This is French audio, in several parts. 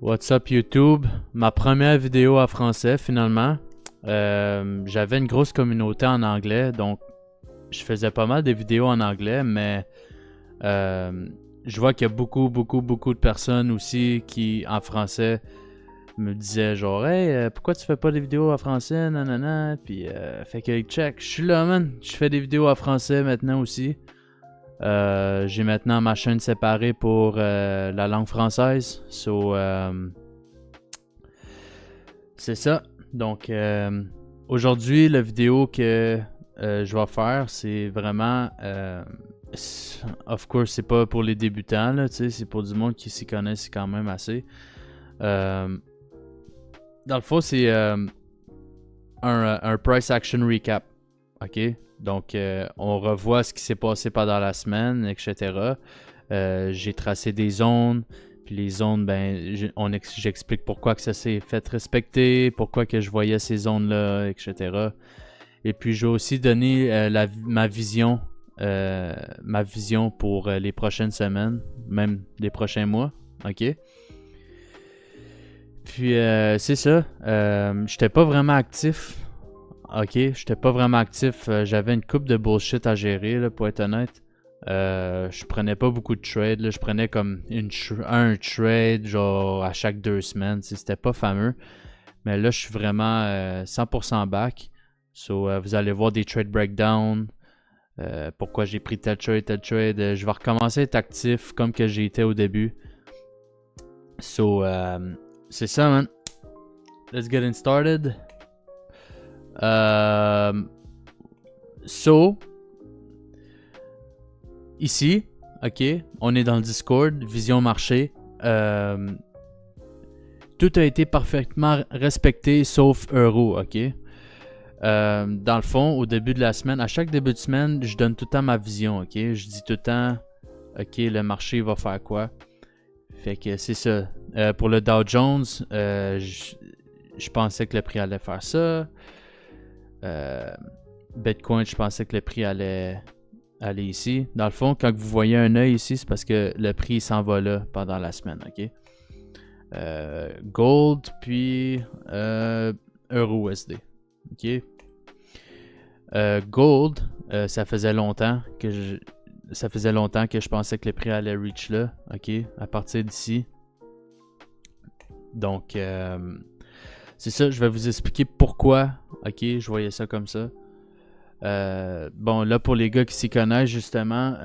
What's up YouTube? Ma première vidéo en français finalement. J'avais une grosse communauté en anglais, donc je faisais pas mal de vidéos en anglais, mais je vois qu'il y a beaucoup de personnes aussi qui en français me disaient genre hey, pourquoi tu fais pas des vidéos en français, nanana, puis fait que check, je suis là man, je fais des vidéos en français maintenant aussi. J'ai maintenant ma chaîne séparée pour la langue française. C'est ça. Donc, aujourd'hui, la vidéo que je vais faire, c'est vraiment... of course, c'est pas pour les débutants, là, c'est pour du monde qui s'y connaissent quand même assez. Dans le fond, c'est un price action recap. OK? Donc, on revoit ce qui s'est passé pendant la semaine, etc. J'ai tracé des zones. Puis les zones, ben, j'explique pourquoi que ça s'est fait respecter, pourquoi que je voyais ces zones-là, etc. Et puis, je vais aussi donner ma vision pour les prochaines semaines, même les prochains mois. OK? Puis, c'est ça. J'étais pas vraiment actif. Ok, j'étais pas vraiment actif. J'avais une coupe de bullshit à gérer, là, pour être honnête. Je prenais pas beaucoup de trades. Je prenais comme un trade genre à chaque 2 semaines. C'était pas fameux. Mais là, je suis vraiment 100% back. So, vous allez voir des trade breakdowns. Pourquoi j'ai pris tel trade. Je vais recommencer à être actif comme que j'ai été au début. So, c'est ça, man. Let's get it started. Ici, ok, on est dans le Discord, Vision Marché. Tout a été parfaitement respecté sauf Euro, ok. Dans le fond, au début de la semaine, à chaque début de semaine, je donne tout le temps ma vision, ok. Je dis tout le temps, ok, le marché va faire quoi. Fait que c'est ça. Pour le Dow Jones, je pensais que le prix allait faire ça. Bitcoin, je pensais que le prix allait aller ici. Dans le fond, quand vous voyez un œil ici, c'est parce que le prix s'en va là pendant la semaine, ok? Gold, puis Euro USD, ok? Gold, ça faisait longtemps que je pensais que le prix allait reach là, ok? À partir d'ici. Donc, c'est ça, je vais vous expliquer pourquoi, ok, je voyais ça comme ça. Bon, là, pour les gars qui s'y connaissent, justement,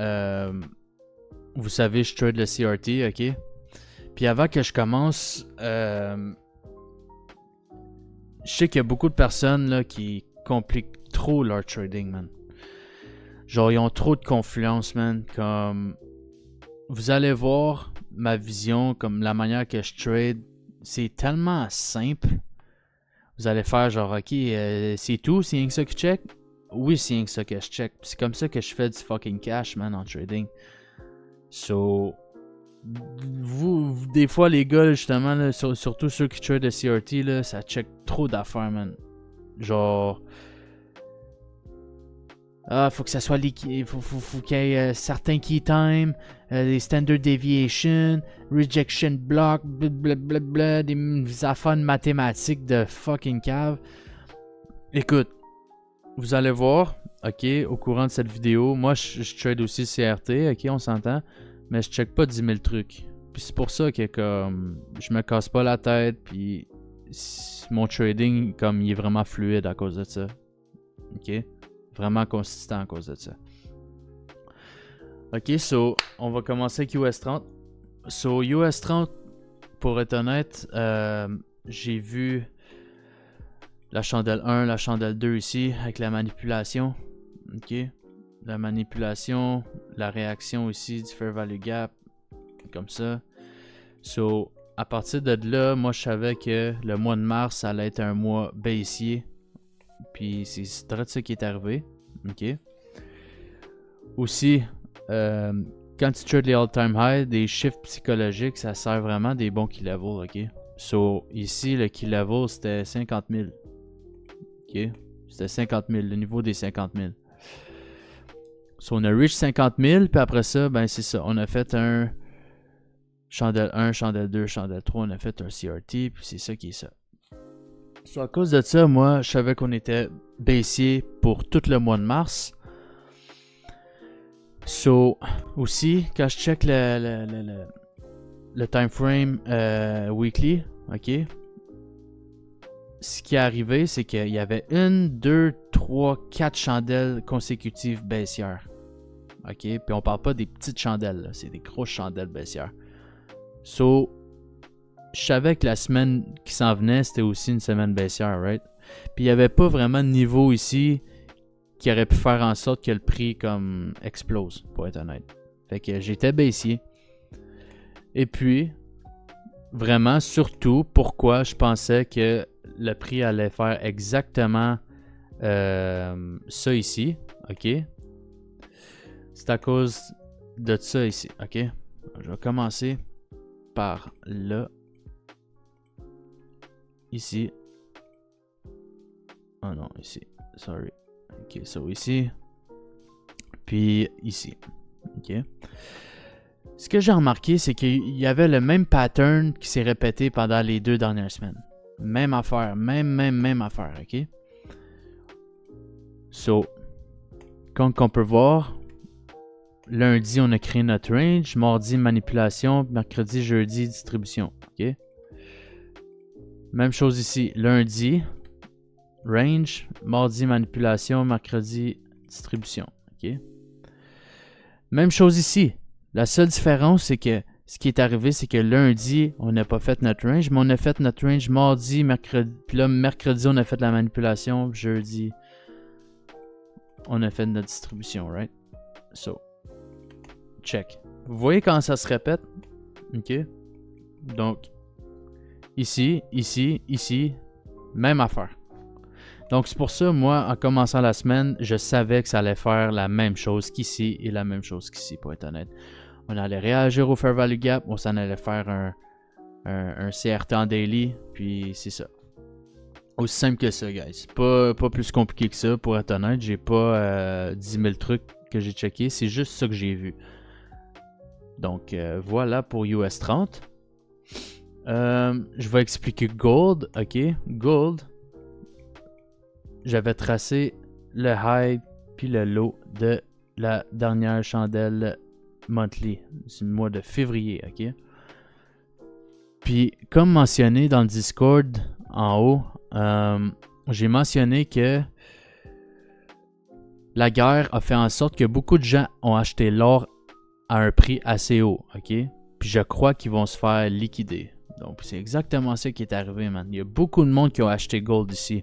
vous savez, je trade le CRT, ok? Puis avant que je commence, je sais qu'il y a beaucoup de personnes là, qui compliquent trop leur trading, man. Genre, ils ont trop de confluence, man. Comme, vous allez voir ma vision, comme la manière que je trade, c'est tellement simple. Vous allez faire genre, ok, c'est tout, c'est rien que ça que je check? Oui, c'est rien que ça que je check. C'est comme ça que je fais du fucking cash, man, en trading. So, vous, des fois, les gars, justement, là, surtout ceux qui trade de CRT, là, ça check trop d'affaires, man. Genre, faut que ça soit liquide, faut qu'il y ait certains key time, des standard deviation, rejection block, blablabla, des affaires de mathématiques de fucking cave. Écoute, vous allez voir, ok, au courant de cette vidéo, moi je trade aussi CRT, ok, on s'entend, mais je check pas 10 000 trucs. Puis c'est pour ça que comme je me casse pas la tête, puis mon trading comme il est vraiment fluide à cause de ça, ok, vraiment consistant à cause de ça. Ok, so on va commencer avec US30. So US30, pour être honnête, j'ai vu la chandelle 1, la chandelle 2 ici, avec la manipulation. Ok. La manipulation, la réaction ici du Fair Value Gap. Comme ça. So, à partir de là, moi je savais que le mois de mars, ça allait être un mois baissier. Puis c'est très de ça qui est arrivé. Ok. Aussi, quand tu trades les all-time high, des chiffres psychologiques, ça sert vraiment des bons key levels. Ok. So, ici, le key level, c'était 50 000. Ok. C'était 50 000, le niveau des 50 000. So, on a reach 50 000, puis après ça, ben c'est ça. On a fait un Chandelle 1, chandelle 2, chandelle 3, on a fait un CRT, puis c'est ça qui est ça. So, à cause de ça, moi, je savais qu'on était baissier pour tout le mois de mars. So, aussi, quand je check le time frame weekly, ok, ce qui est arrivé, c'est qu'il y avait 1, 2, 3, 4 chandelles consécutives baissières. Ok, puis on parle pas des petites chandelles, là, c'est des grosses chandelles baissières. So, je savais que la semaine qui s'en venait, c'était aussi une semaine baissière, right? Puis il n'y avait pas vraiment de niveau ici qui aurait pu faire en sorte que le prix comme explose, pour être honnête. Fait que j'étais baissier. Et puis, vraiment, surtout, pourquoi je pensais que le prix allait faire exactement ça ici, ok? C'est à cause de ça ici, ok? Je vais commencer par là. Ici. Oh non, ici. Sorry. Ok, so ici. Puis ici. Ok. Ce que j'ai remarqué, c'est qu'il y avait le même pattern qui s'est répété pendant les 2 dernières semaines. Même affaire. Même affaire, ok? So, comme on peut voir, lundi, on a créé notre range. Mardi, manipulation. Mercredi, jeudi, distribution. Ok? Même chose ici. Lundi, range. Mardi, manipulation. Mercredi, distribution. Ok? Même chose ici. La seule différence, c'est que ce qui est arrivé, c'est que lundi, on n'a pas fait notre range, mais on a fait notre range mardi, mercredi. Puis là, mercredi, on a fait la manipulation. Jeudi, on a fait notre distribution, right? So, check. Vous voyez quand ça se répète? Ok? Donc, ici, même affaire. Donc, c'est pour ça, moi, en commençant la semaine, je savais que ça allait faire la même chose qu'ici et la même chose qu'ici, pour être honnête. On allait réagir au Fair Value Gap, on s'en allait faire un CRT en daily, puis c'est ça. Aussi simple que ça, guys. Pas plus compliqué que ça, pour être honnête. J'ai pas 10 000 trucs que j'ai checké, c'est juste ça que j'ai vu. Donc, voilà pour US 30. Je vais expliquer Gold, ok? Gold, j'avais tracé le high puis le low de la dernière chandelle monthly, c'est le mois de février, ok? Puis, comme mentionné dans le Discord en haut, j'ai mentionné que la guerre a fait en sorte que beaucoup de gens ont acheté l'or à un prix assez haut, ok? Puis je crois qu'ils vont se faire liquider. Donc, c'est exactement ça qui est arrivé, man. Il y a beaucoup de monde qui ont acheté gold ici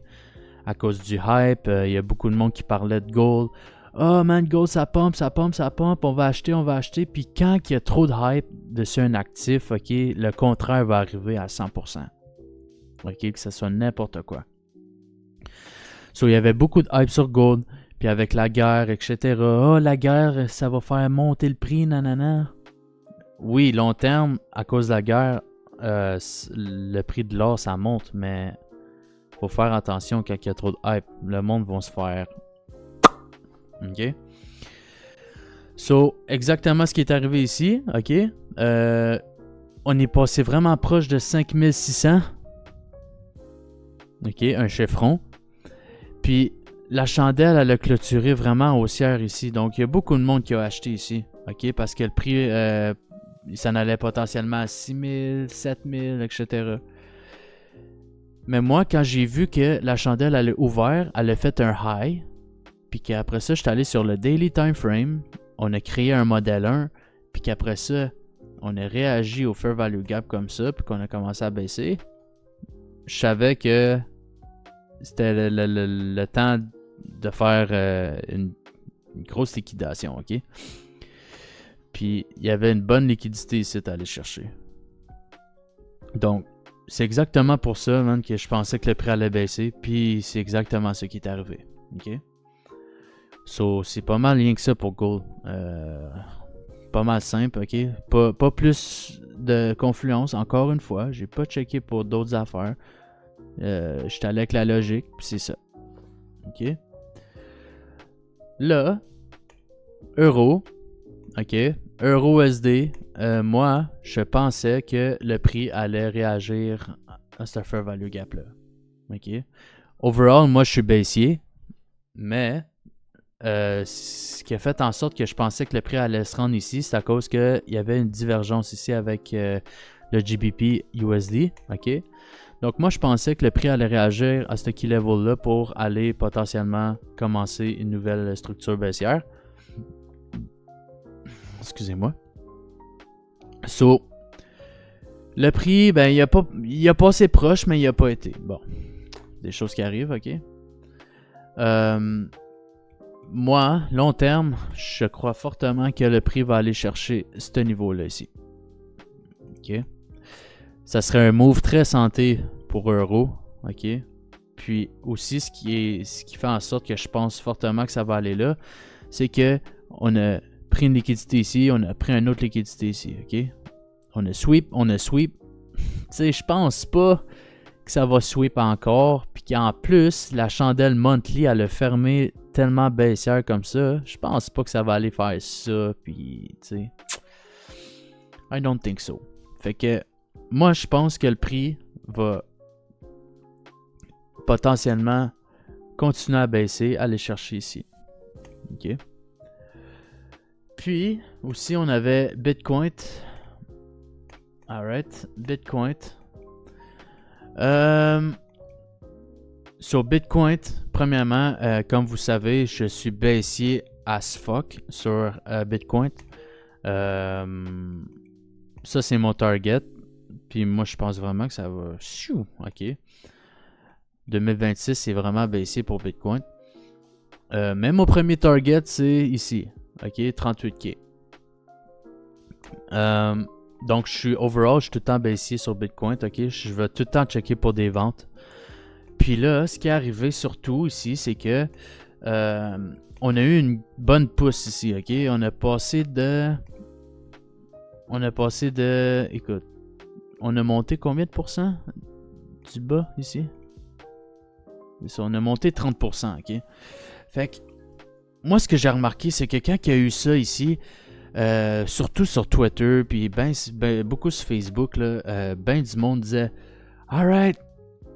à cause du hype. Il y a beaucoup de monde qui parlait de gold. Oh man, gold, ça pompe, on va acheter. Puis quand il y a trop de hype dessus un actif, ok, le contraire va arriver à 100%. Ok, que ce soit n'importe quoi. So, il y avait beaucoup de hype sur gold. Puis avec la guerre, etc. Oh, la guerre, ça va faire monter le prix, nanana. Oui, long terme, à cause de la guerre, le prix de l'or, ça monte, mais faut faire attention quand il y a trop de hype. Le monde va se faire... Ok? So, exactement ce qui est arrivé ici, ok? On est passé vraiment proche de 5600. Ok, un chiffron. Puis, la chandelle, elle a clôturé vraiment haussière ici. Donc, il y a beaucoup de monde qui a acheté ici. Ok, parce que le prix, il s'en allait potentiellement à 6000, 7000, etc. Mais moi, quand j'ai vu que la chandelle, elle a ouvert, elle a fait un high. Puis qu'après ça, je suis allé sur le daily time frame. On a créé un modèle 1. Puis qu'après ça, on a réagi au Fair Value Gap comme ça. Puis qu'on a commencé à baisser. Je savais que c'était le temps de faire une grosse liquidation, ok? Puis il y avait une bonne liquidité ici à aller chercher. Donc, c'est exactement pour ça, man, que je pensais que le prix allait baisser. Puis c'est exactement ce qui est arrivé, ok? So, c'est pas mal rien que ça pour Gold. Pas mal simple, ok? Pas plus de confluence, encore une fois. J'ai pas checké pour d'autres affaires. J'étais allé avec la logique, puis c'est ça. Ok? Là, euro. Ok? Euro USD. moi, je pensais que le prix allait réagir à ce fair value gap-là. OK? Overall, moi, je suis baissier, mais ce qui a fait en sorte que je pensais que le prix allait se rendre ici, c'est à cause qu'il y avait une divergence ici avec le GBP USD. OK? Donc, moi, je pensais que le prix allait réagir à ce key level-là pour aller potentiellement commencer une nouvelle structure baissière. Excusez-moi. So, le prix, ben, il a passé proche, mais il a pas été. Bon, des choses qui arrivent, ok. Moi, long terme, je crois fortement que le prix va aller chercher ce niveau-là ici. Ok. Ça serait un move très santé pour euro, ok. Puis aussi, ce qui fait en sorte que je pense fortement que ça va aller là, c'est que on a pris une liquidité ici, on a pris une autre liquidité ici, ok? On a sweep. Tu sais, je pense pas que ça va sweep encore, puis qu'en plus, la chandelle monthly, elle a fermé tellement baissière comme ça, je pense pas que ça va aller faire ça, puis, tu sais, I don't think so. Fait que, moi, je pense que le prix va potentiellement continuer à baisser, aller chercher ici. Ok? Puis, aussi, on avait Bitcoin. Alright, Bitcoin. Sur Bitcoin, premièrement, comme vous savez, je suis baissier as fuck sur Bitcoin. Ça, c'est mon target. Puis moi, je pense vraiment que ça va... Ok. 2026, c'est vraiment baissier pour Bitcoin. Mais mon premier target, c'est ici. Ok, 38K. Donc, je suis tout le temps baissier sur Bitcoin. Ok, je vais tout le temps checker pour des ventes. Puis là, ce qui est arrivé surtout ici, c'est que on a eu une bonne pousse ici. Ok, on a passé de. Écoute, on a monté combien de pourcents du bas ici? On a monté 30%. Ok, fait que moi, ce que j'ai remarqué, c'est que quand il y a eu ça ici. Surtout sur Twitter, puis beaucoup sur Facebook, là, du monde disait alright,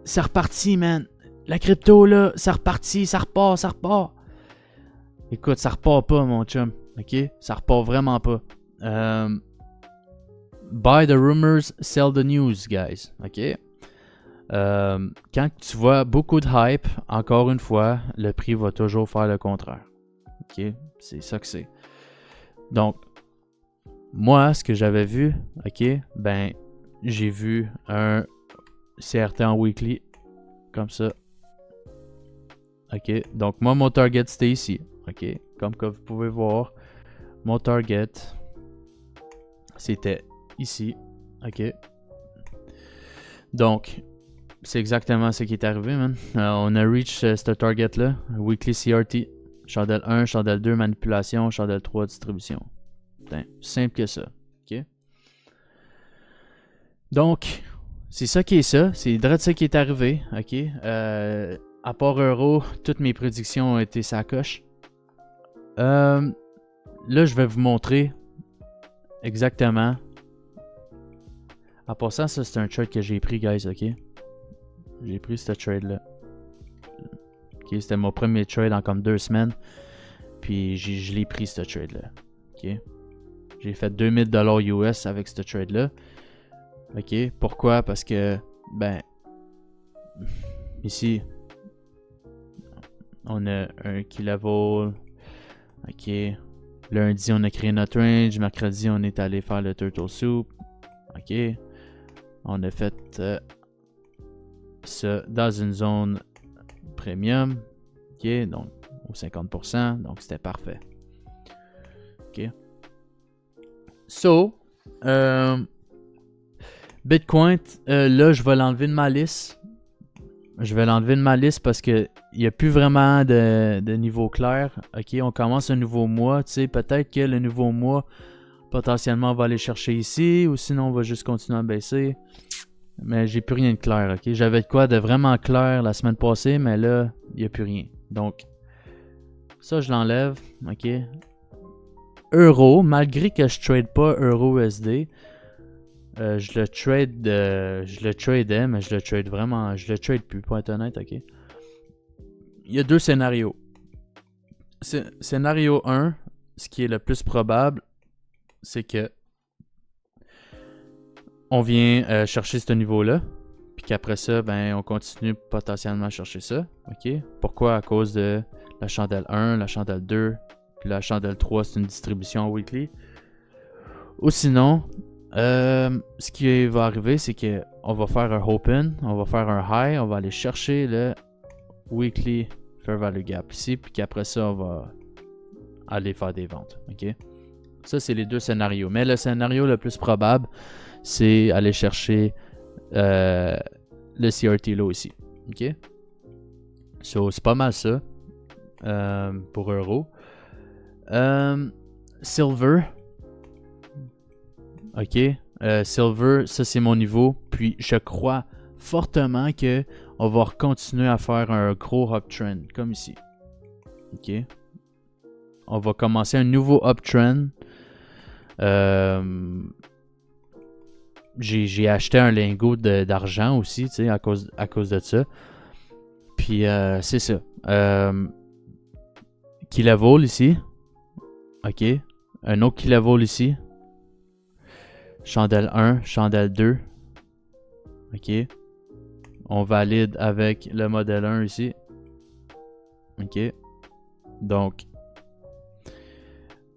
c'est reparti, man. La crypto, là, c'est reparti, ça repart. Écoute, ça repart pas, mon chum. Ok? Ça repart vraiment pas. Buy the rumors, sell the news, guys. Ok? Quand tu vois beaucoup de hype, encore une fois, le prix va toujours faire le contraire. Ok? C'est ça que c'est. Donc, moi, ce que j'avais vu, ok, ben, j'ai vu un CRT en weekly, comme ça. Ok, donc moi, mon target, c'était ici. Ok, comme que vous pouvez voir, mon target, c'était ici. Ok. Donc, c'est exactement ce qui est arrivé, man. On a reach ce target-là, weekly CRT. Chandelle 1, chandelle 2, manipulation, chandelle 3, distribution. Putain, simple que ça. OK? Donc, c'est ça qui est ça. C'est direct ça qui est arrivé. OK? À part euro, toutes mes prédictions ont été sacoche. Là, je vais vous montrer exactement. En passant, ça, c'est un trade que j'ai pris, guys. OK? J'ai pris ce trade-là. OK? C'était mon premier trade en comme 2 semaines. Puis, je l'ai pris, ce trade-là. OK? J'ai fait 2000$ US avec ce trade-là. OK? Pourquoi? Parce que, ben, ici, on a un key level. OK? Lundi, on a créé notre range. Mercredi, on est allé faire le turtle soup. OK? On a fait ça dans une zone premium. OK? Donc, au 50%. Donc, c'était parfait. OK? So, Bitcoin, là, je vais l'enlever de ma liste. Je vais l'enlever de ma liste parce que il n'y a plus vraiment de niveau clair. OK, on commence un nouveau mois. Tu sais, peut-être que le nouveau mois, potentiellement, on va aller chercher ici. Ou sinon, on va juste continuer à baisser. Mais j'ai plus rien de clair. OK, j'avais de quoi de vraiment clair la semaine passée. Mais là, il n'y a plus rien. Donc, ça, je l'enlève. OK. euro, malgré que je trade pas euro-USD, je le tradais, mais je le trade plus, pour être honnête, ok? Il y a deux scénarios. Scénario 1, ce qui est le plus probable, c'est que on vient chercher ce niveau-là, puis qu'après ça, ben, on continue potentiellement à chercher ça, ok? Pourquoi? À cause de la chandelle 1, la chandelle 2, puis la chandelle 3, c'est une distribution weekly. Ou sinon, ce qui va arriver, c'est qu'on va faire un open, on va faire un high, on va aller chercher le weekly fair value gap ici, puis qu'après ça, on va aller faire des ventes, ok? Ça, c'est les deux scénarios. Mais le scénario le plus probable, c'est aller chercher le CRT low ici. OK? So, c'est pas mal ça pour euro. Silver. OK? Silver, ça c'est mon niveau. Puis je crois fortement que on va continuer à faire un gros uptrend, comme ici. OK? On va commencer un nouveau uptrend. J'ai acheté un lingot d'argent aussi, tu sais, à cause de ça. Puis, c'est ça. Kilovolt ici. OK. Un autre kilovolt ici. Chandelle 1, chandelle 2. OK. On valide avec le modèle 1 ici. OK. Donc,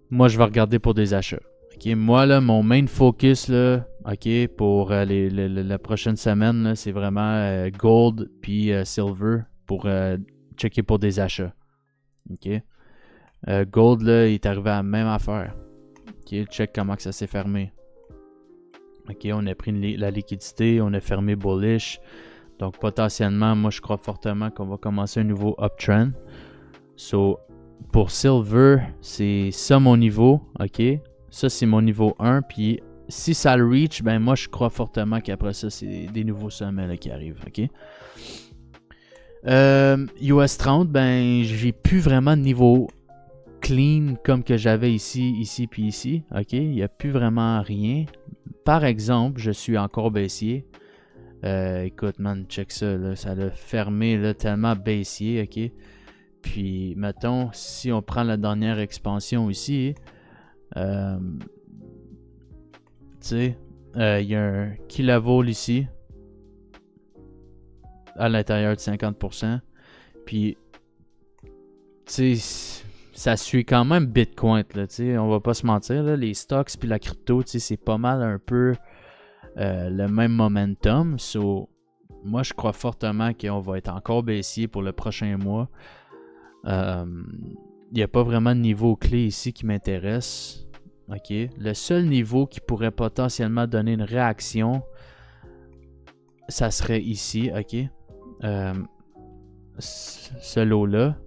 moi, je vais regarder pour des achats. OK. Moi, là, mon main focus, là, OK, pour la prochaine semaine, c'est vraiment gold puis silver pour checker pour des achats. OK. Gold, là, il est arrivé à la même affaire. OK, check comment que ça s'est fermé. OK, on a pris la liquidité, on a fermé bullish. Donc, potentiellement, moi, je crois fortement qu'on va commencer un nouveau uptrend. So, pour silver, c'est ça mon niveau. OK, ça, c'est mon niveau 1. Puis, si ça le reach, ben moi, je crois fortement qu'après ça, c'est des nouveaux sommets là, qui arrivent. OK. US 30, ben, j'ai plus vraiment de niveau clean comme que j'avais ici, puis ici. OK, il n'y a plus vraiment rien. Par exemple, je suis encore baissier. Écoute, man, check ça, là, ça l'a fermé là, tellement baissier, OK. Puis, mettons, si on prend la dernière expansion ici, tu sais, il y a un kilovolt ici, à l'intérieur de 50%. Puis, tu sais, ça suit quand même Bitcoin, là, tu sais, on va pas se mentir, là, les stocks puis la crypto, tu sais, c'est pas mal un peu le même momentum. So, moi, je crois fortement qu'on va être encore baissier pour le prochain mois. Il n'y a pas vraiment de niveau clé ici qui m'intéresse. OK. Le seul niveau qui pourrait potentiellement donner une réaction, ça serait ici. OK. Ce lot-là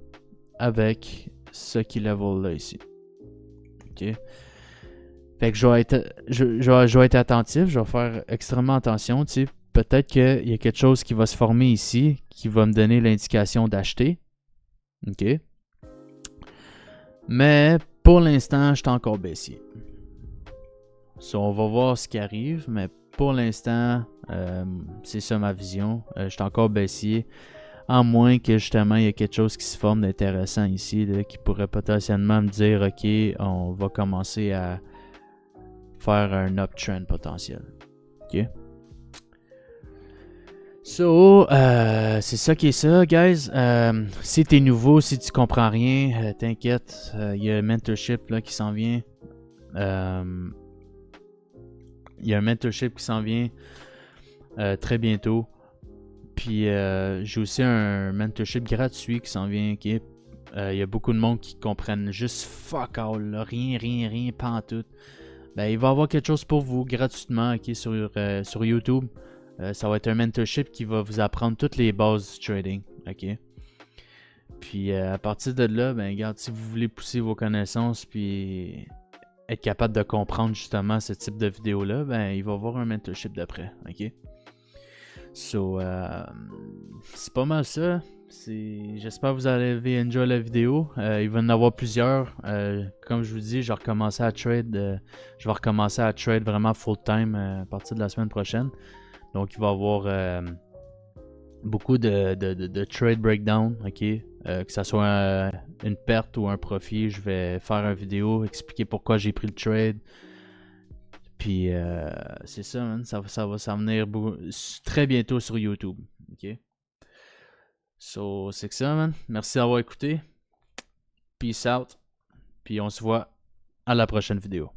avec ce qui level là ici. OK. Fait que je vais être attentif. Je vais faire extrêmement attention. Tu sais, peut-être qu'il y a quelque chose qui va se former ici qui va me donner l'indication d'acheter. OK. Mais pour l'instant, je suis encore baissier. So, on va voir ce qui arrive, mais pour l'instant, c'est ça ma vision. Je suis encore baissier. À moins que justement, il y ait quelque chose qui se forme d'intéressant ici, là, qui pourrait potentiellement me dire, OK, on va commencer à faire un uptrend potentiel. OK. So, c'est ça qui est ça, guys. Si t'es nouveau, si tu comprends rien, t'inquiète. Il y a un mentorship là, qui s'en vient. Il y a un mentorship qui s'en vient très bientôt. Puis, j'ai aussi un mentorship gratuit qui s'en vient. Okay? Il y a beaucoup de monde qui comprennent juste fuck all, là, rien, pantoute. Ben, il va y avoir quelque chose pour vous gratuitement okay, sur YouTube. Ça va être un mentorship qui va vous apprendre toutes les bases du trading. OK? Puis à partir de là, ben regarde, si vous voulez pousser vos connaissances puis être capable de comprendre justement ce type de vidéo-là, ben il va y avoir un mentorship d'après. OK? So, c'est pas mal ça. J'espère que vous avez enjoy la vidéo. Il va y en avoir plusieurs. Comme je vous dis, je vais recommencer à trade vraiment full time à partir de la semaine prochaine. Donc il va y avoir beaucoup de trade breakdown, ok? Que ça soit une perte ou un profit, je vais faire une vidéo, expliquer pourquoi j'ai pris le trade. Puis c'est ça, man. Ça va s'en venir très bientôt sur YouTube, ok? So, c'est que ça, man. Merci d'avoir écouté. Peace out. Puis on se voit à la prochaine vidéo.